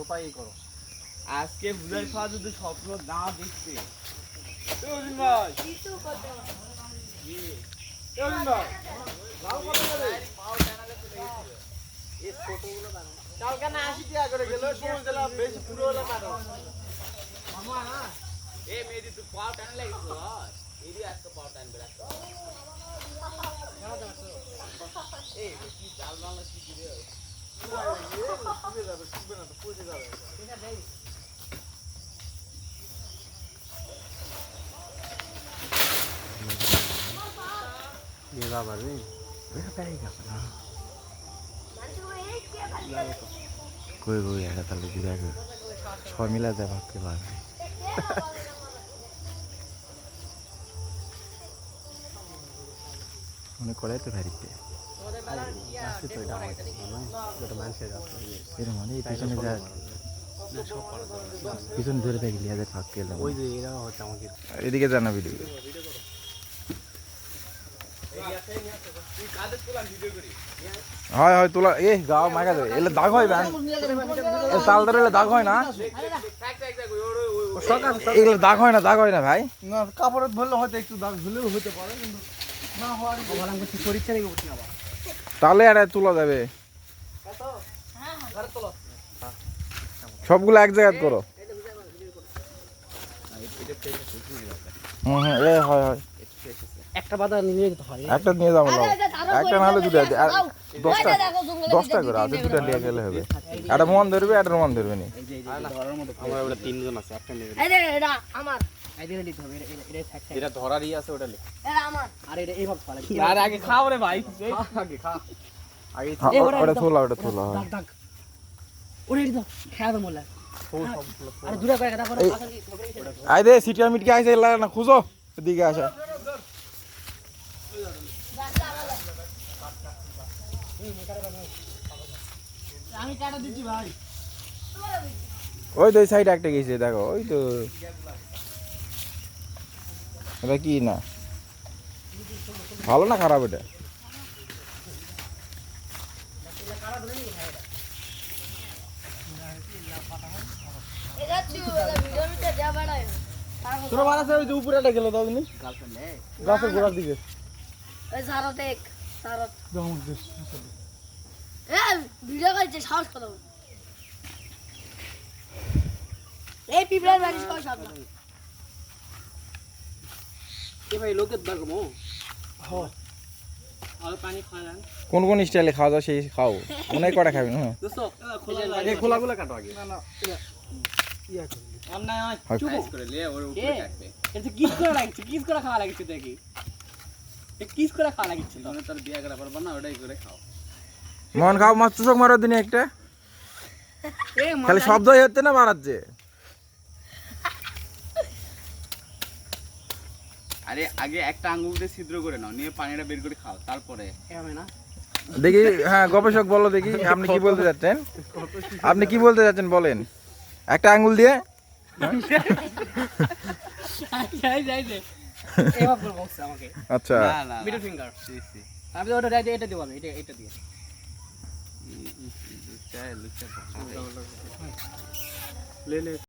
উপায় করো আজকে বুঝাই খাওয়া যদি স্বপ্ন না দেখতে ভাই কিছু কত কালকে না 80 টাকা করে গেল সময় দিলা বেশি পুরো হলো কাটো মামা এ মেরি তুই পাও টান লাগিস এরি আজকে পাও টান বেড়া এই কি চাল বাংলা কি দিবে শুনবে না তো পৌঁছে যাবে এটা দেই ये बाबा रे बेटा पाएगा ना कोई कोई ऐसा ताले दिया कर छह मिला दे भाग के बाद उन्हें कोले तो भारी थे আসছে তো এটা আমাদের যেটা মানুষের রাস্তা এর মানে এই পিছনে যা পিছনে ধরে থাকি লিয়াদের ফাঁক গেলে ওই যে এরা হচ্ছে আমাকে এদিকে জানা ভিডিও হয় হয় তোলা এ গাও মাগা দে এলে দাগ হয় ব্যান এ তাল ধরে এলে দাগ হয় না এগুলো দাগ হয় না ভাই না কাপড়ে ধরলে হয়তো একটু দাগ হলেও হতে পারে কিন্তু না হওয়ার আমার আমি কিছু পরীক্ষা নেই করতে আবার তাহলে আর তোলা যাবে সবগুলো এক জায়গায় করো হয় হয় একটা বাদা নিয়ে যেতে হয় একটা নিয়ে যাবো একটা না হলে দুটো 10টা করে আছে দুটো নিয়ে গেলে হবে একটা মন ধরবে একটা মন ধরবে নি আমার ওটা তিনজন আছে একটা নিয়ে এটা আমার এটা ধরারই আছে ওটা লে এটা আমার আর এটা এইভাবে ফেলা আর আগে খাও রে ভাই আগে খা আগে ওটা তোলা দাগ ওরে এটা খেয়া দাও মোলা আরে দুটা করে কথা করে আই দে সিটিয়া মিটকে আইছে লাগা না খুঁজো এদিকে আসা আমি কাটা দিচ্ছি ভাই ওই তো সাইড একটা গেছে দেখো ওই তো এটা কি না ভালো না খারাপ এটা তোর মারাছে ওই যে উপরেটা গেল দাও দিনি গাছের গোড়ার দিকে এই সারা দেখ সারা এ ভিডিও করছে সাহস কত এই পিপলার বাড়ি সব সব এ ভাই লোকের দাগমো হ্যাঁ আর পানি খাওয়া কোন কোন স্টাইলে খাওয়া যায় সেই খাও মনে কটা খাবেন হ্যাঁ দোস্ত আগে খোলাগুলো কাটো আগে না না ইয়া করলি আমনা চুপ করে লে ওর উপরে রাখবে এটা কিস করে লাগছে কিস করে খাওয়া লাগছে দেখি এ কিস করে খাওয়া লাগছে তুমি তোর বিয়া করা পারবা না ওটাই করে খাও মন খাও মাছ চুষক মারো দিনে একটা এ খালি শব্দই হচ্ছে না মারাচ্ছে আরে আগে একটা আঙ্গুলতে ছিদ্র করে নাও নিয়ে পানিটা বের করে খাও তারপরে হবে না দেখি হ্যাঁ গবেষক বলো দেখি আপনি কি বলতে যাচ্ছেন বলেন একটা আঙ্গুল দিয়ে যাই যাই দে এবার বলছ আমাকে আচ্ছা না না মিডল ফিঙ্গার সি আমি ওটা রাইট এটা দিব এটা দিয়ে লুচা লুচা লে লে